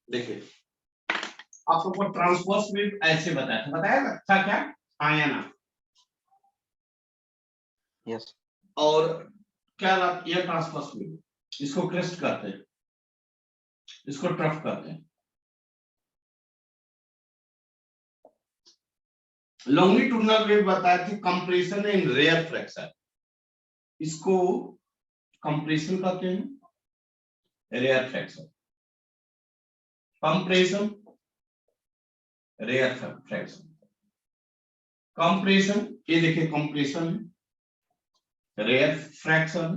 देखिए आपको transverse wave ऐसे बताया था क्या? हाँ या ना? यस। और क्या ये ट्रांसवर्स वेव, इसको क्रेस्ट करते हैं, इसको ट्रफ करते हैं। लॉन्गिट्यूडनल वेव बताया थी कंप्रेशन इन रेयर फ्रैक्चर, इसको कंप्रेशन कहते हैं, rarefaction, compression rarefaction, compression ये देखिए compression rarefaction,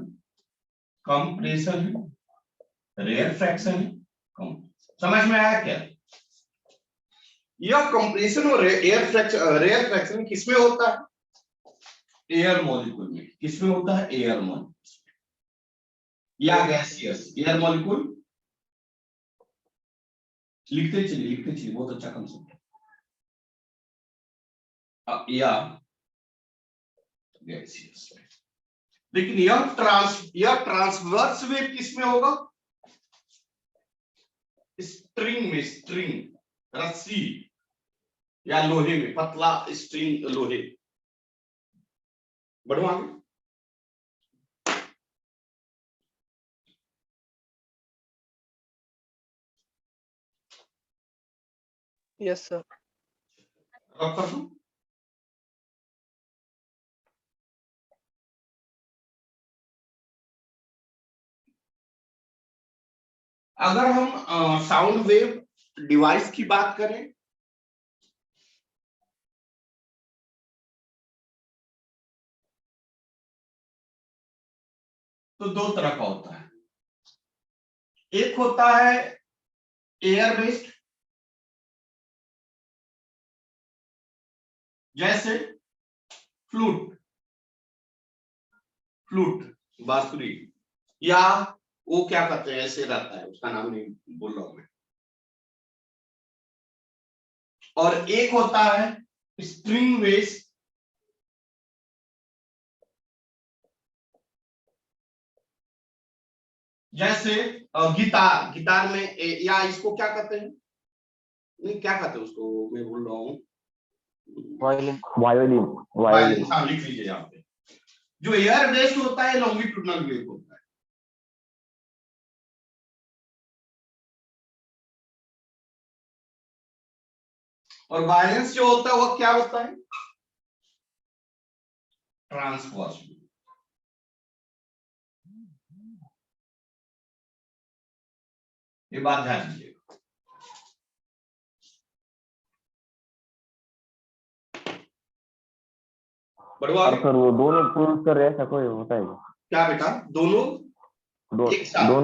compression rarefaction. समझ में आया क्या? यह कंप्रेशन और रेयर फ्रैक्शन किसमें होता है? एयर मॉलिक्यूल में। किसमें होता है? एयर मॉलिक्यूल या गैसियस। एयर मॉलिक्यूल लिखते चलिए, बहुत अच्छा कंसेप्ट है। या गैसियस। लेकिन यह ट्रांसवर्स वेव किसमें होगा? स्ट्रिंग में, स्ट्रिंग रस्सी या लोहे में, पतला स्ट्रिंग लोहे। बढ़ो आगे। Yes sir. अब कर दूं? अगर हम साउंड वेव डिवाइस की बात करें तो दो तरह का होता है। एक होता है एयर बेस्ड, जैसे फ्लूट, बांसुरी, या वो क्या करते हैं ऐसे रहता है, उसका नाम नहीं बोल रहा हूं मैं। और एक होता है स्ट्रिंग बेस्ड, जैसे गिटार में या इसको क्या कहते हैं, नहीं क्या कहते हैं उसको, मैं भूल रहा हूँ। वायलिन। हाँ लिख लीजिए यहाँ पे। जो एयर बेस्ड होता है लॉन्गिट्यूडनल वेव होता है। और वायलेंस जो होता है वो क्या होता है? Transverse wave. ये बात ध्यान दीजिए। सर वो दोनों प्रोड्यूस कर रहे हैं, ऐसा कोई होता है क्या बेटा? दोनों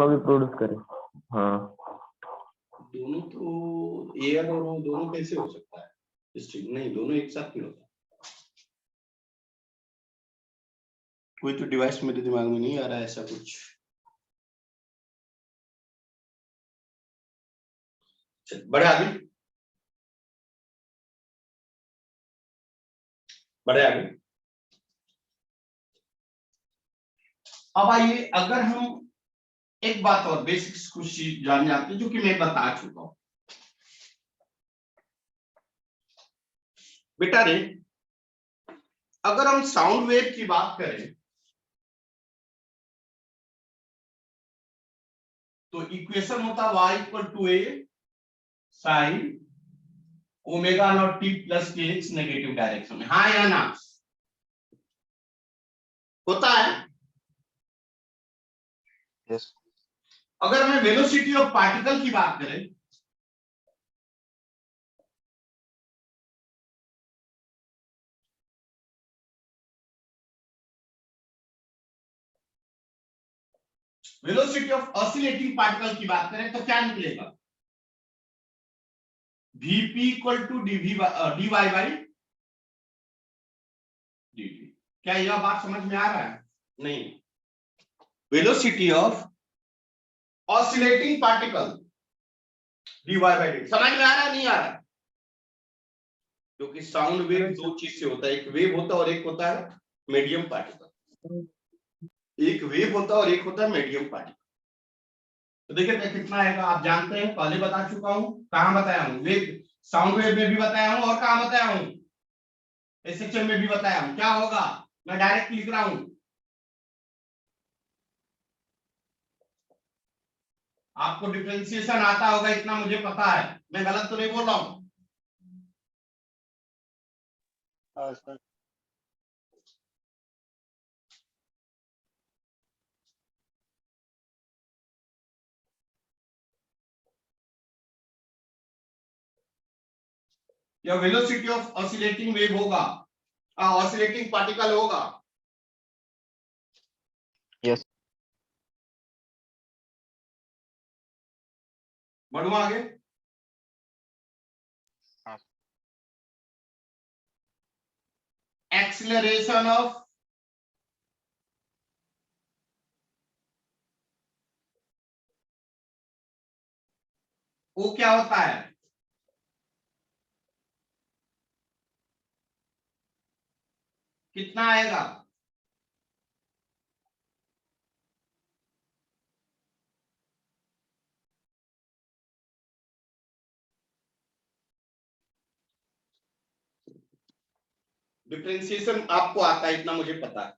भी प्रोड्यूस करें? हाँ दोनों तो एयर और वो दोनों कैसे हो सकता है? नहीं, दोनों एक साथ नहीं होता। कोई तो डिवाइस मेरे दिमाग में नहीं आ रहा है ऐसा कुछ। बढ़े आगे, बढ़े आगे। अब आइए, अगर हम एक बात और बेसिक्स कुछ चीज जान जाते हैं जो कि मैं बता चुका हूं बेटा रे। अगर हम साउंड वेव की बात करें तो इक्वेशन होता y equal to A sine omega not T plus के एक्स नेगेटिव डायरेक्शन में। हाँ या ना? होता है। यस। अगर मैं वेलोसिटी ऑफ पार्टिकल की बात करें वेलोसिटी ऑफ ऑसिलेटिंग पार्टिकल की बात करें तो क्या निकलेगा? Vp equal to D Y by dt। क्या यह बात समझ में आ रहा है? नहीं। Velocity of oscillating particle dy by dt समझ में आ रहा है? नहीं आ रहा है? क्योंकि साउंड वेव दो चीज से होता है, एक वेव होता है और एक होता है मीडियम पार्टिकल। एक वेव होता है और एक होता है मीडियम पार्टिकल। तो देखिए कितना आएगा, आप जानते हैं, पहले बता चुका हूं, कहां बताया हूं, वेव साउंड वेव में भी बताया हूं, और कहां बताया हूं, एसएचएम में भी बताया हूं। क्या होगा, मैं डायरेक्ट लिख रहा हूं, आपको डिफरेंशिएशन आता होगा इतना मुझे पता है, मैं गलत तो नहीं बोल रहा हूं। हाँ सर। या वेलोसिटी ऑफ ऑसिलेटिंग वेव होगा, ऑसिलेटिंग पार्टिकल होगा। यस। बढ़ू आगे, हाँ। एक्सीलरेशन ऑफ वो क्या होता है, कितना आएगा, डिफरेंशिएशन आपको आता है इतना मुझे पता है।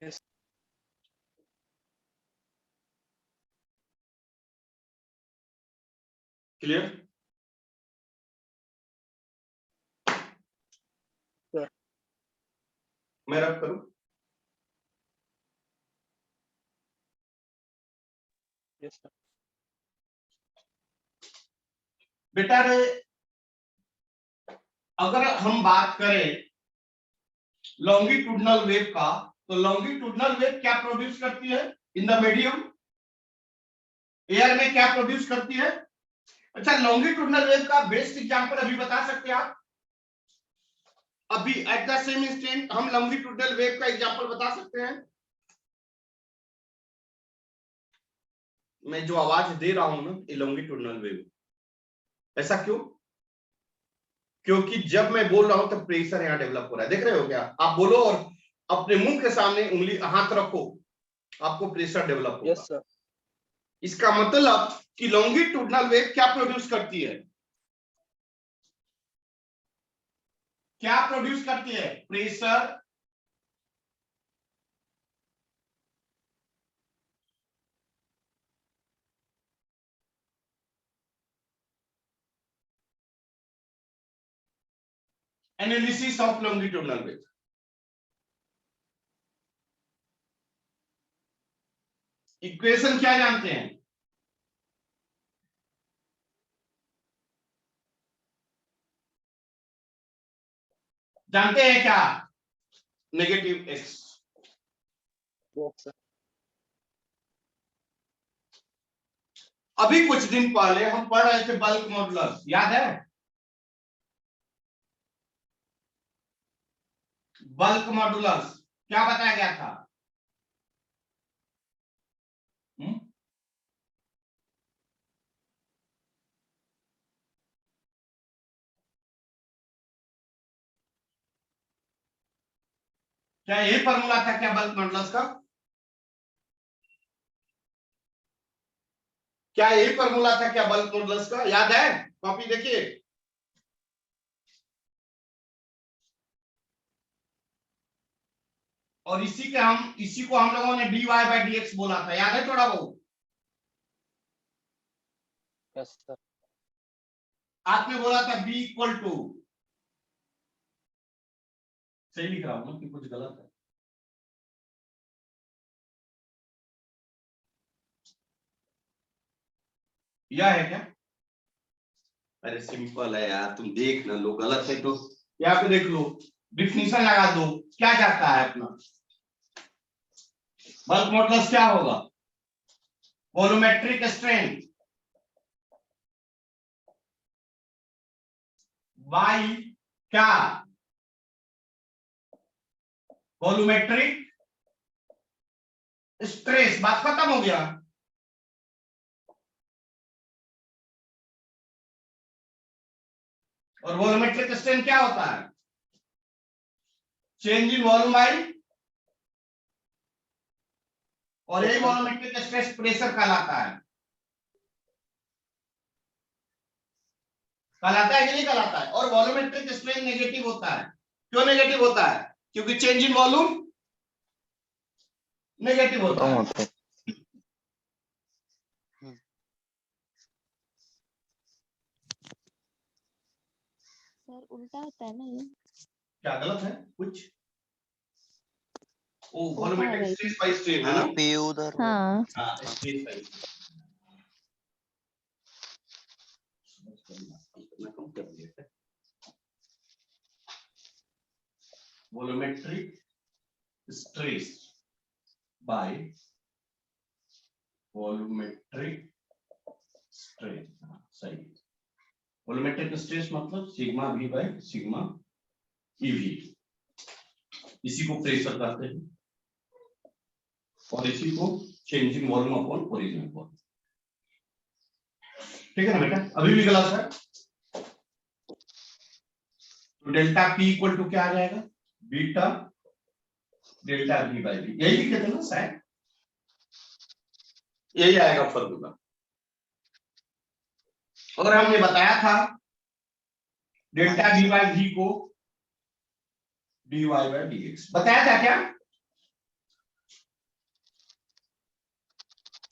यस। Clear, sir. मैं रब करूं, यस सर। बेटा रे, अगर हम बात करें लॉन्गिट्यूडनल वेव का, तो लॉन्गिट्यूडनल वेव क्या प्रोड्यूस करती है इन द मीडियम, एयर में क्या प्रोड्यूस करती है। अच्छा, लॉन्गिट्यूडनल वेव का बेस्ट एग्जांपल अभी बता सकते हैं आप, अभी एट द सेम इंस्टेंट हम लॉन्गिट्यूडनल वेव का एग्जांपल बता सकते हैं। मैं जो आवाज दे रहा हूं ना, ये लॉन्गिट्यूडनल वेव, ऐसा क्यों, क्योंकि जब मैं बोल रहा हूं तब प्रेशर यहां डेवलप हो रहा है, देख रहे हो क्या, आप बोलो और अपने मुंह के सामने उंगली हाथ रखो, आपको प्रेशर डेवलप होगा। Yes sir. इसका मतलब कि लॉन्गिट्यूडनल वेव क्या प्रोड्यूस करती है, क्या प्रोड्यूस करती है, pressure, analysis of longitudinal wave. Equation क्या जानते हैं, जानते हैं क्या, नेगेटिव एक्स। Yes sir. अभी कुछ दिन पहले हम पढ़ रहे थे बल्क मॉडुलस, याद है, बल्क मॉडुलस क्या बताया गया था, हुँ? क्या यही फॉर्मूला था क्या बल्क मॉडुलस का, क्या यही फॉर्मूला था क्या बल्क मॉडुलस का, याद है, कॉपी देखिए, और इसी को हम लोगों ने dy बाई dx बोला था, याद है थोड़ा बहुत, यस सर। आपने बोला था b इक्वल टू, सही लिख रहा हूं ना कि कुछ गलत है, यह है क्या, अरे सिंपल है यार, तुम देख ना लो, गलत है तो यहाँ पे देख लो, डिफिनीशन लगा दो, क्या जाता है अपना, बल्क मॉडुलस क्या होगा, वॉल्यूमेट्रिक स्ट्रेंथ बाई क्या, वॉल्यूमेट्रिक स्ट्रेस, बात खत्म हो गया। और वॉल्यूमेट्रिक स्ट्रेन क्या होता है, चेंज इन वॉल्यूम बाई और यही वॉल्यूमेट्रिक स्ट्रेस प्रेशर कहलाता है। कहलाता है कि नहीं कहलाता है? और वॉल्यूमेट्रिक स्ट्रेन नेगेटिव होता है। क्यों नेगेटिव होता है? क्योंकि चेंज इन वॉल्यूम नेगेटिव होता है। सर उल्टा होता है ना ये? क्या गलत है कुछ? ओ होता है वॉल्यूमेट्रिक भाई। स्ट्रेस बाय स्ट्रेन है ना? पे उधर हाँ हाँ स्ट्रेस बाय कम कर दिया। Volumetric stress by volumetric strain, सही। वॉल्यूमेट्रिक स्ट्रेस मतलब sigma we by sigma EV, इसी को प्रेशर कहते हैं और इसी को changing volume upon original volume. ठीक है ना बेटा? अभी भी गलत है। तो डेल्टा पी इक्वल टू क्या आ जाएगा? Beta delta V by V, यही लिखे थे ना शायद, यही आएगा फॉर्मूला। और हमने बताया था डेल्टा वी बाय वी को dy बाय dx, बताया था क्या?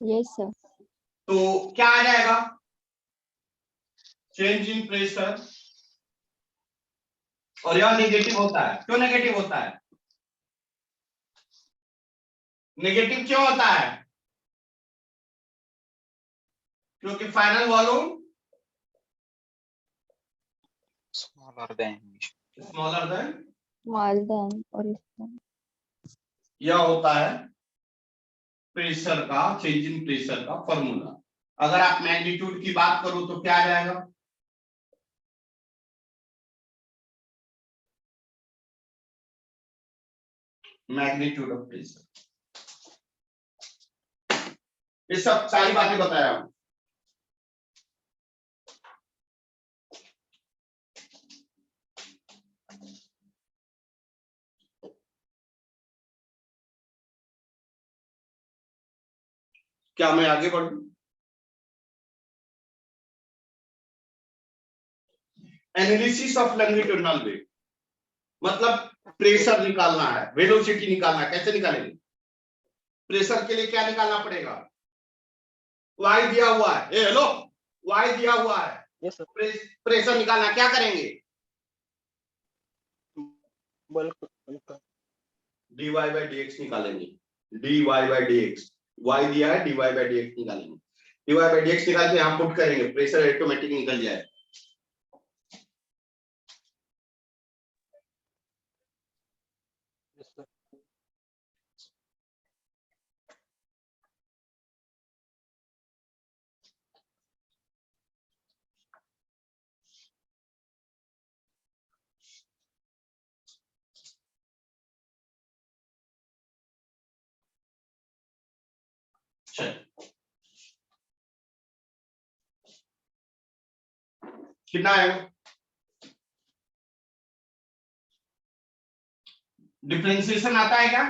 Yes sir. तो क्या आ जाएगा? चेंज इन प्रेशर, और यह नेगेटिव होता है। क्यों नेगेटिव होता है? नेगेटिव क्यों होता है? क्योंकि final volume smaller than small than original. यह होता है प्रेशर का, चेंज इन प्रेशर का फॉर्मूला। अगर आप मैग्नीट्यूड की बात करो तो क्या आ जाएगा? Magnitude of pressure. ये सब सारी बातें बताया हूं। क्या मैं आगे बढ़ूं? एनालिसिस ऑफ लॉन्गिट्यूडिनल वेव, मतलब प्रेशर निकालना है, वेलोसिटी निकालना है। कैसे निकालेंगे? प्रेशर के लिए क्या निकालना पड़ेगा? वाई दिया हुआ है, ए हेलो, वाई दिया हुआ है, यस सर। प्रेशर निकालना, क्या करेंगे? बल्क dy बाय dx निकालेंगे, dy बाय dx, y दिया है, dy बाय dx निकालेंगे। dy बाय dx निकाल के हम पुट करेंगे, प्रेशर ऑटोमेटिक निकल जाए। Yes sir. कितना है? डिफरेंशिएशन आता है क्या?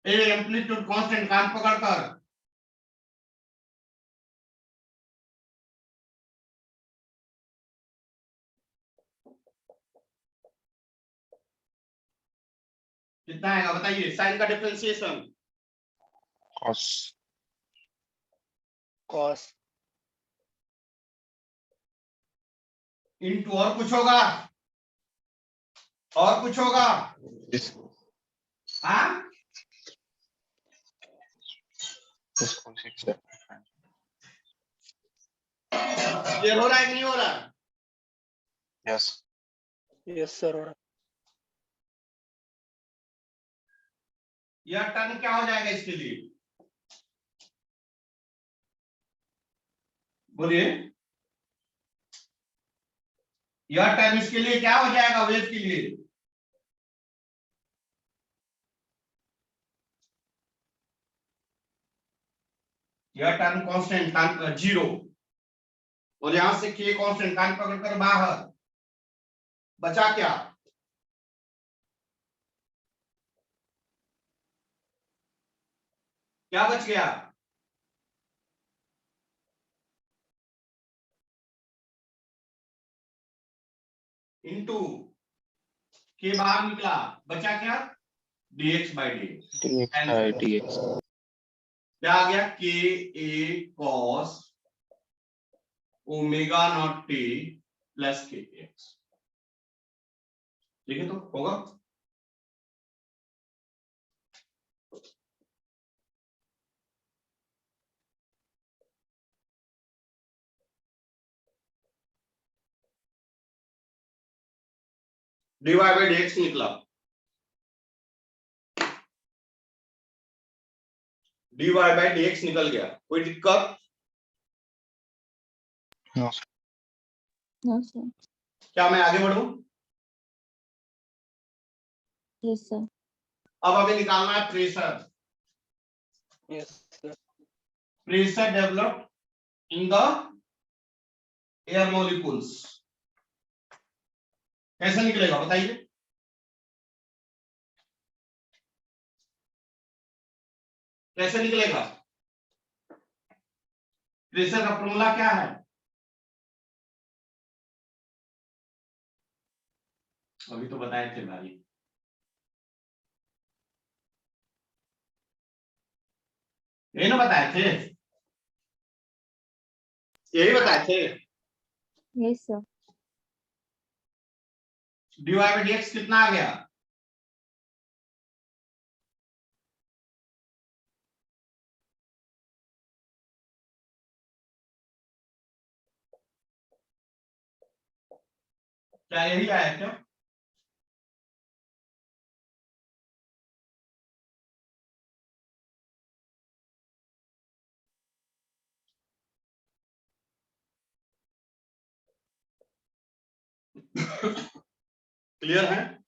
एम्पलीट्यूड कांस्टेंट कान पकड़कर, कितना आएगा बताइए? साइन का डिफरेंशिएशन कॉस कॉस इनटू और कुछ होगा? और कुछ होगा? हाँ क्लियर हो रहा है कि नहीं हो रहा? Yes yes sir. और यह टर्म क्या हो जाएगा इसके लिए? बोलिए, यह टर्म इसके लिए क्या हो जाएगा? वेव के लिए यह टर्म कांस्टेंट जीरो, और यहां से के कांस्टेंट कान पकड़कर बाहर, बचा क्या? क्या बच गया? इनटू के बाहर निकला, बचा क्या? dx by dx। dx by dx। क्या आ गया? K A cos omega not T plus के एक्स। ठीक है, तो होगा। dy by dx निकला, dy by dx निकल गया। कोई दिक्कत? No sir. No sir. क्या मैं आगे बढ़ूं? Yes sir. अब हमें निकालना है pressure. Yes sir. Pressure developed in the air molecules. कैसे निकलेगा बताइए? कैसे निकलेगा? प्रेशर का फॉर्मूला क्या है? अभी तो बताए थे भाई। यही ना बताए थे? यही बताए थे। Yes sir. dy by dx कितना आ गया? क्या यही आया क्या? क्लियर है?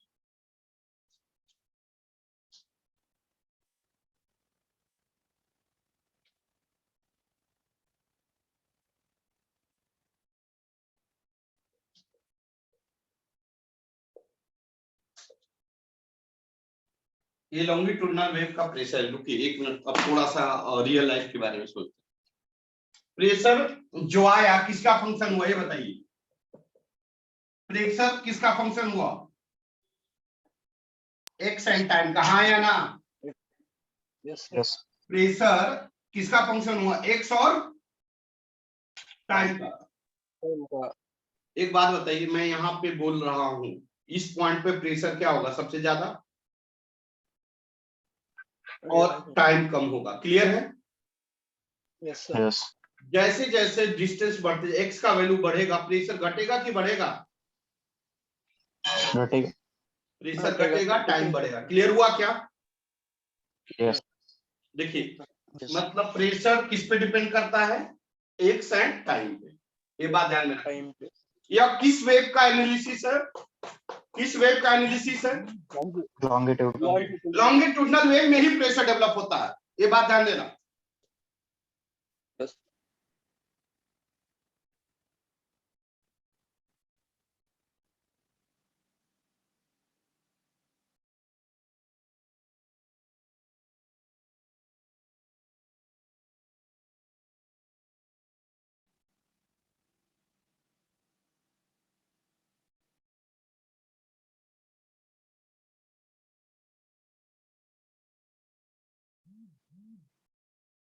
ये लॉन्गिट्यूडिनल वेव का प्रेशर है। रुकिए एक मिनट, अब थोड़ा सा रियल लाइफ के बारे में सोचते हैं। प्रेशर जो आया किसका फंक्शन हुआ ये बताइए? प्रेशर किसका फंक्शन हुआ? X and time. कहाँ आया ना? Yes yes. प्रेशर किसका फंक्शन हुआ? एक्स और टाइम का। एक बात बताइए, मैं यहाँ पे बोल रहा हूं, इस पॉइंट पे प्रेशर क्या होगा सबसे ज्यादा, और टाइम कम होगा। क्लियर है? Yes sir. यस। जैसे जैसे डिस्टेंस बढ़ते, एक्स का वैल्यू बढ़ेगा, प्रेशर घटेगा कि बढ़ेगा? घटेगा। प्रेशर घटेगा, टाइम बढ़ेगा। क्लियर हुआ क्या? यस। देखिए, मतलब प्रेशर किस पे डिपेंड करता है? एक्स एंड टाइम पे। ये बात ध्यान में रखिए। टाइम पे। यह किस वेव का एनालिसिस है? किस वेव का एनालिसिस है? लॉन्गिट्यूड। लॉन्गिट्यूडनल वेव में ही प्रेशर डेवलप होता है। ये बात ध्यान देना। यस।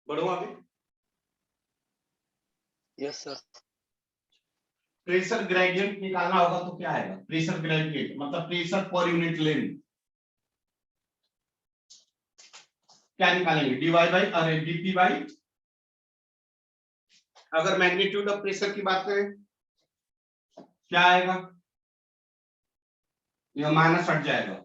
बढ़ो आगे। Yes sir. प्रेशर ग्रेडियंट निकालना होगा तो क्या आएगा? प्रेशर ग्रेडियंट मतलब प्रेशर पर यूनिट लेंथ। क्या निकालेंगे? डीवाई बाई, अरे डीपी बाई, अगर मैग्नीट्यूड ऑफ प्रेशर की बात करें क्या आएगा? यह माइनस हट जाएगा।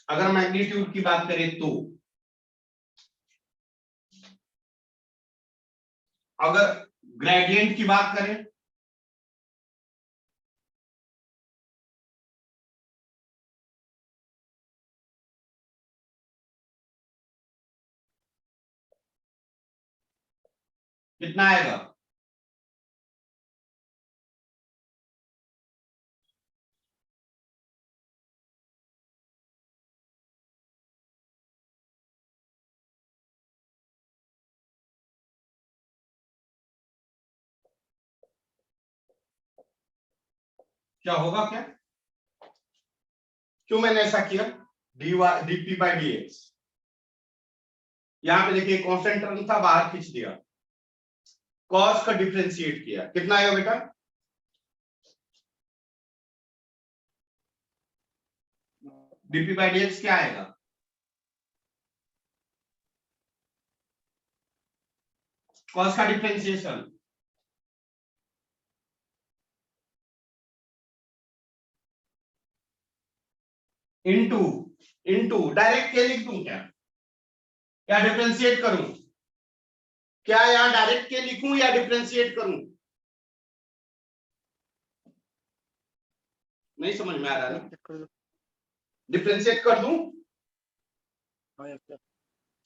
अगर मैग्नीट्यूड की बात करें तो, अगर ग्रेडियंट की बात करें कितना आएगा? क्या होगा? क्या क्यों मैंने ऐसा किया? डीपी बाई डी एक्स, यहां पे देखिए कांस्टेंट टर्म था, बाहर खींच दिया, कॉस का डिफरेंशिएट किया, कितना आएगा बेटा? डीपी बाई डी एक्स क्या आएगा? कॉस का डिफरेंशिएशन इनटू इनटू डायरेक्ट के लिख दूं क्या? या डिफरेंशिएट करूं? क्या यहां डायरेक्ट के लिखूं या डिफरेंशिएट करूं? नहीं समझ में आ रहा है? डिफरेंशिएट कर दूं?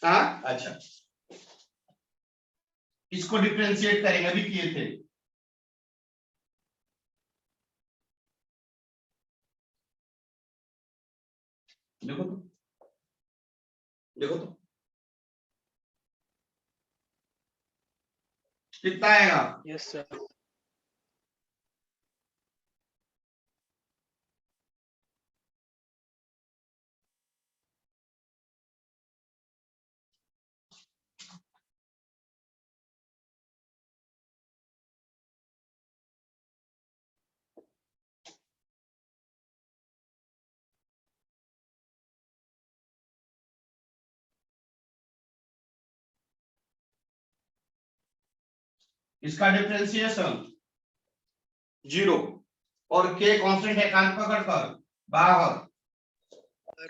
हाँ, अच्छा, इसको डिफरेंशिएट करेंगे, अभी किए थे। देखो तो, देखो तो कितना आएगा? Yes sir. इसका डिफरेंशिएशन 0 और के कांस्टेंट है, कान पकड़कर बाहर,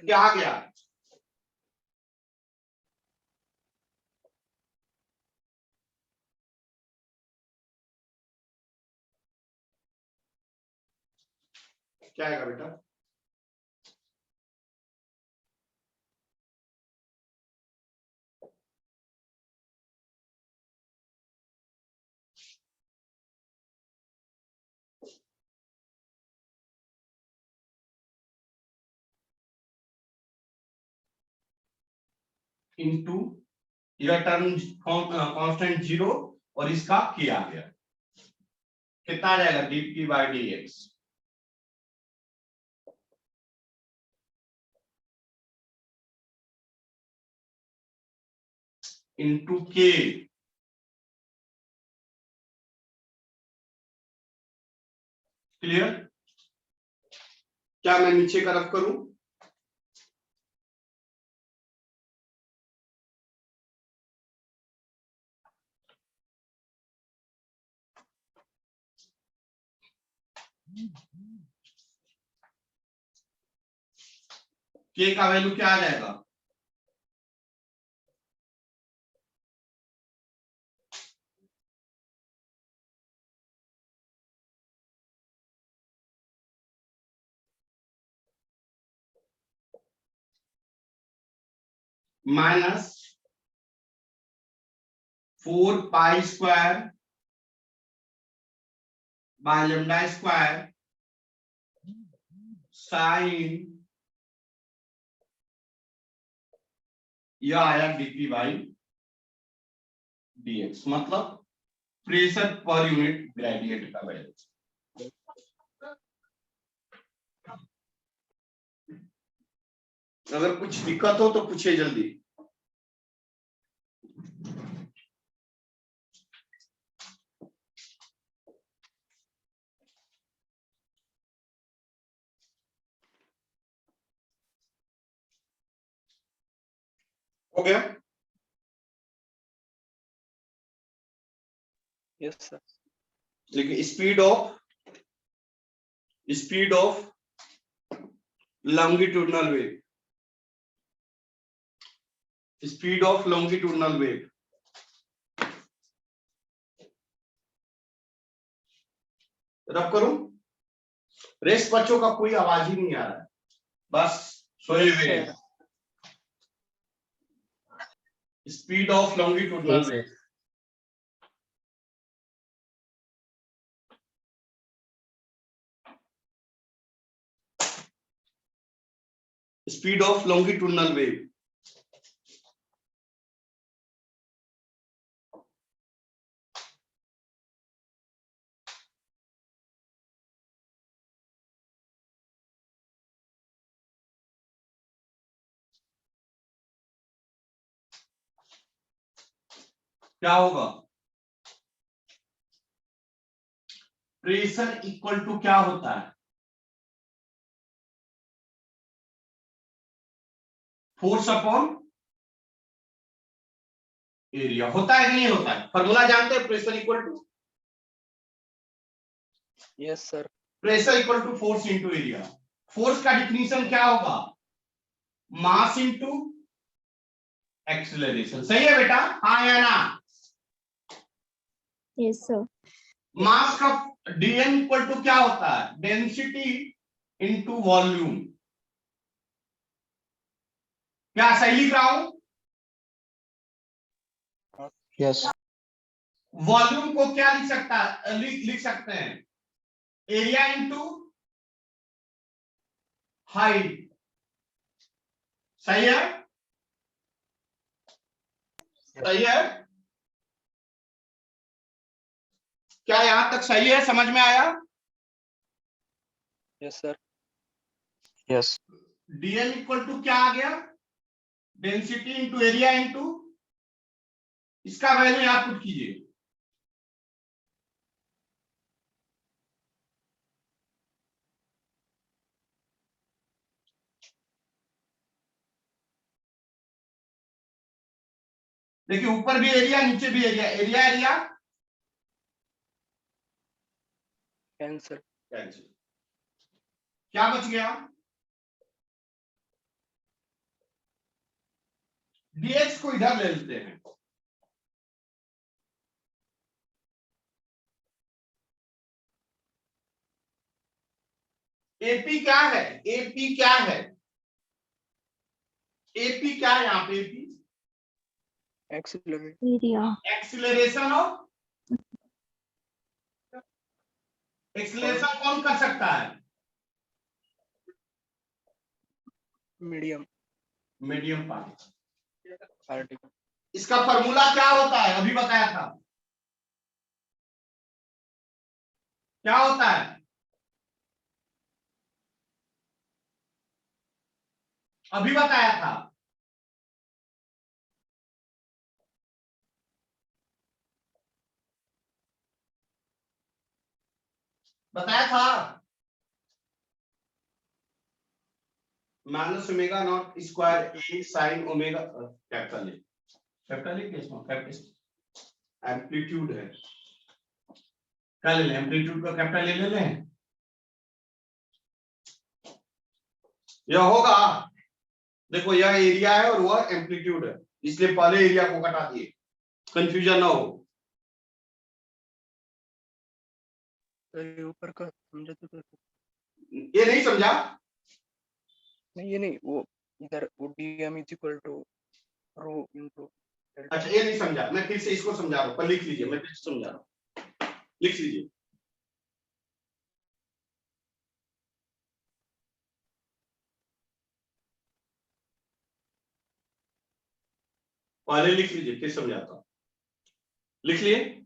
क्या आ गया? क्या आएगा बेटा? इनटू यह टर्म कांस्टेंट 0 और इसका के आ गया, कितना आ जाएगा? DP by D x into के, क्लियर? क्या मैं नीचे का रफ करूं? के का वैल्यू क्या आ जाएगा? Minus 4 pi square by lambda square sine, यह आया डीपी बाई डीएक्स, मतलब प्रेशर पर यूनिट ग्रेडियंट का वैल्यू। अगर कुछ दिक्कत हो तो पूछिए जल्दी। हो गया? Yes sir. देखिए speed of longitudinal wave, speed of longitudinal wave, rub करूं? रेस्ट बच्चों का कोई आवाज ही नहीं आ रहा है, बस सोए हुए हैं। Speed of longitudinal wave speed of longitudinal wave. क्या होगा? प्रेशर इक्वल टू क्या होता है? Force upon area. होता है कि नहीं होता है? फॉर्मूला जानते हैं? Pressure equal to, yes sir. Pressure equal to force into area. Force का डिफिनीशन क्या होगा? Mass into acceleration. सही है बेटा? हाँ या ना? Yes sir. मास का dm इक्वल टू क्या होता है? Density into volume. क्या सही लिख रहा हूं? यस वॉल्यूम को क्या लिख सकता है? लिख सकते हैं एरिया इंटू हाइट। सही है? सही है? क्या यहां तक सही है? समझ में आया? Yes sir. Yes DM equal to क्या आ गया? डेंसिटी इंटू एरिया इंटू, इसका वैल्यू यहां पुट कीजिए। देखिए ऊपर भी एरिया, नीचे भी area, area area cancer. Cancel. क्या बच गया? डीएक्स को इधर ले लेते हैं। एपी क्या है? एपी क्या है? एपी क्या है यहाँ पे? AP area. Acceleration of, acceleration कौन कर सकता है? Medium medium particle. पार्टिकल। इसका फॉर्मूला क्या होता है? अभी बताया था। क्या होता है? अभी बताया था। बताया था। Minus omega naught square A sine omega, capital A, capital A किस में? कैपिटल एम्पलीट्यूड है। क्या ले लें? एम्पलीट्यूड का कैपिटल ए ले लें। यह होगा, देखो यह एरिया है और वह एम्पलीट्यूड है, इसलिए पहले एरिया को घटा दिए, कंफ्यूजन ना हो। तो ऊपर का समझे तो ये नहीं समझा? नहीं, ये नहीं, वो इधर वो dm is equal to rho into अच्छा ये नहीं समझा, मैं फिर से इसको समझा रहा हूँ, पर लिख लीजिए, मैं फिर से समझा रहा हूँ, लिख लीजिए। पहले लिख लीजिए फिर समझाता हूँ। लिख लिए?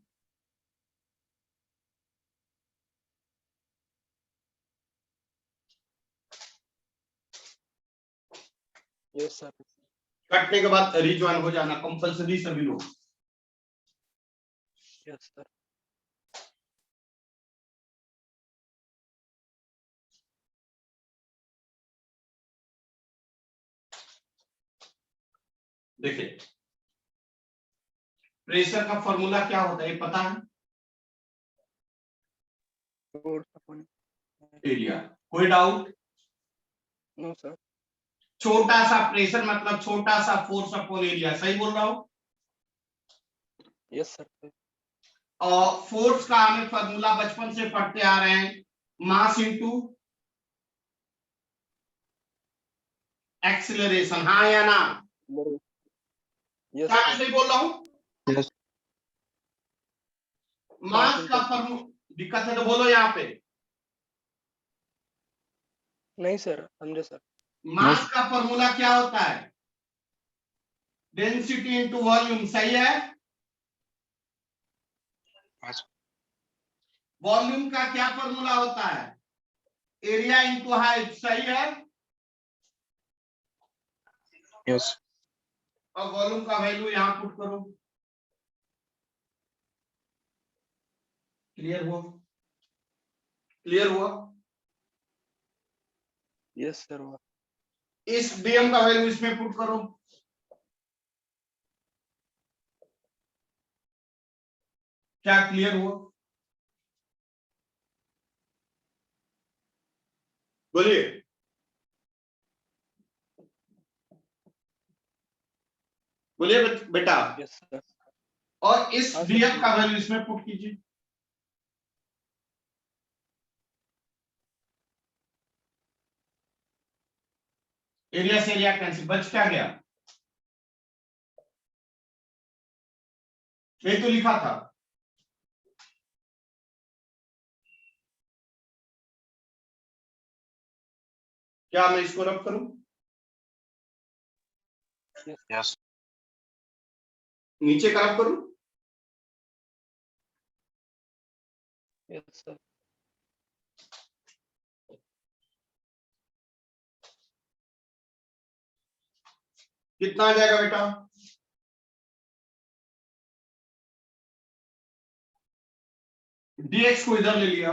Yes sir. कटने के बाद रिज्वाइन हो जाना कंपलसरी सभी लोग। Yes sir. देखिए प्रेशर का फॉर्मूला क्या होता है ये पता है? Force upon area. कोई डाउट? No sir. छोटा सा प्रेशर मतलब छोटा सा फोर्स अपॉन एरिया। सही बोल रहा हूं? Yes sir. और फोर्स का हमें फॉर्मूला बचपन से पढ़ते आ रहे हैं, मास इंटू एक्सीलरेशन। हाँ या ना? यस क्या मैं सर। सही बोल रहा हूं? यस। मास का फॉर्मूला, दिक्कत है तो बोलो यहाँ पे। नहीं सर, समझे सर। मास का फॉर्मूला क्या होता है? डेंसिटी इंटू वॉल्यूम, सही है। वॉल्यूम का क्या फॉर्मूला होता है? एरिया इंटू हाइट, सही है। यस और वॉल्यूम का वैल्यू यहां पुट करो। क्लियर हुआ? क्लियर हुआ? Yes sir. इस डीएम का वैल्यू इसमें पुट करो। क्या क्लियर हुआ? बोलिए। बोलिए बेटा। Yes sir. और इस हाँ, सर, डीएम का वैल्यू इसमें पुट कीजिए। एरिया से एरिया कैंसिल, बच क्या गया? यही तो लिखा था। क्या मैं इसको रब करूं? यस नीचे का रब करूं? Yes sir. कितना आ जाएगा बेटा? dx को इधर ले लिया।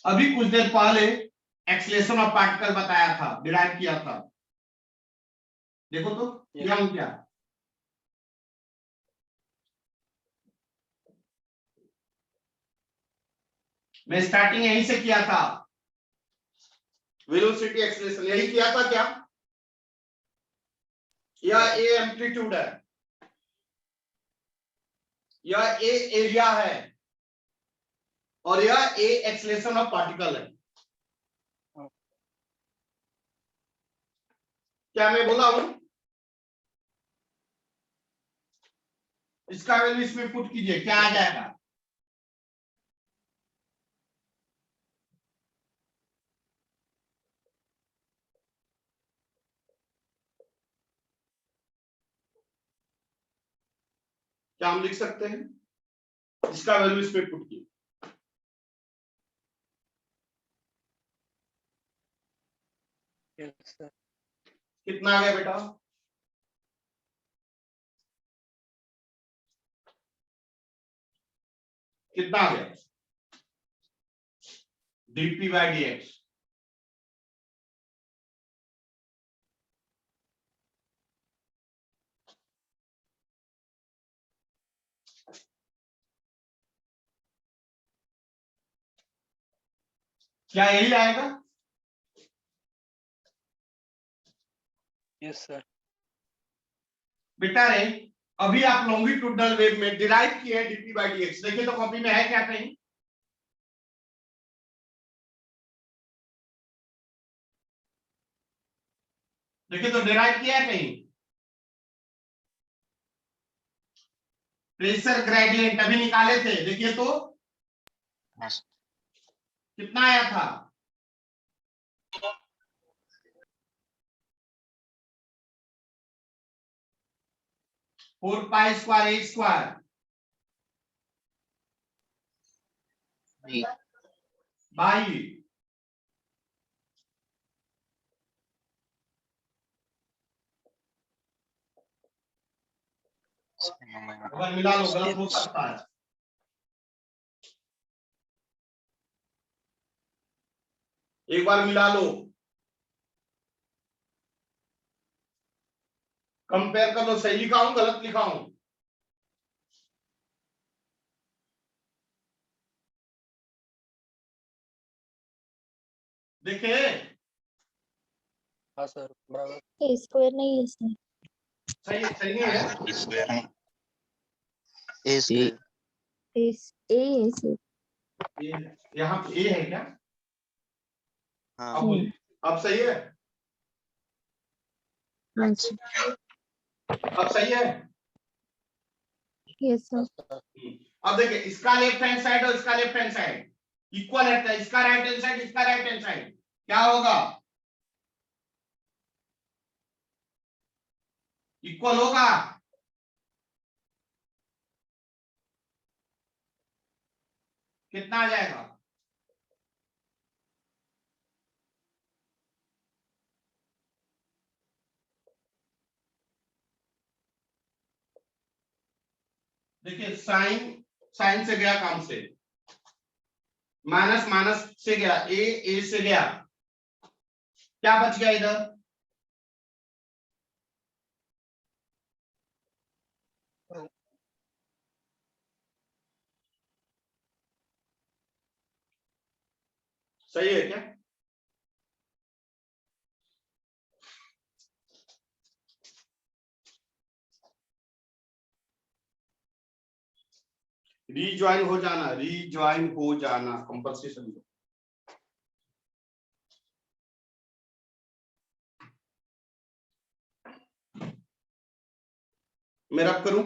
अभी कुछ देर पहले एक्सलेशन ऑफ पार्टिकल बताया था, डिराइव किया था। देखो तो किया हूं क्या? मैं स्टार्टिंग यहीं से किया था। वेलोसिटी एक्सलेशन यही किया था क्या? यह ए एम्पलीट्यूड है, यह ए एरिया है, और यह ए एक्सलेशन ऑफ पार्टिकल है। क्या मैं बोला हूं? इसका वैल्यू इसमें पुट कीजिए, क्या आ जाएगा? क्या हम लिख सकते हैं? इसका वैल्यू इसमें पुट कीजिए। Yes sir. कितना आ गया बेटा? कितना आ गया? dp by dx। क्या यही आएगा? Yes sir. बेटा रे, अभी आप लॉन्गिट्यूडनल वेव में डिराइव किए dp by dx, देखिए तो कॉपी में है क्या कहीं? देखिए तो डिराइव किया है कहीं? प्रेशर ग्रेडियंट अभी निकाले थे, देखिए तो कितना आया था? 4 pi square A square by. एक बार मिला लो, गलत हो सकता है। एक बार मिला लो, कंपेयर कर लो, सही लिखा हूं गलत लिखा हूं? देखिए हाँ सर, बराबर। ए स्क्वायर नहीं है इसमें। सही नहीं है। ए है सिर्फ। यहाँ पे ए है क्या? अब हम्म। बोलिए, अब सही है? हाँ जी। अब सही है? Yes sir. अब देखिए, इसका लेफ्ट हैंड साइड और इसका लेफ्ट हैंड साइड, इक्वल रहता है, इसका राइट हैंड साइड, इसका राइट हैंड साइड, क्या होगा? इक्वल होगा। कितना आ जाएगा? देखिए साइन, साइन से गया काम से, माइनस माइनस से गया, ए से गया, क्या बच गया इधर? सही है क्या? रीज्वाइन हो जाना, रीज्वाइन हो जाना कंपल्सरी समझो। मैं रब करूं?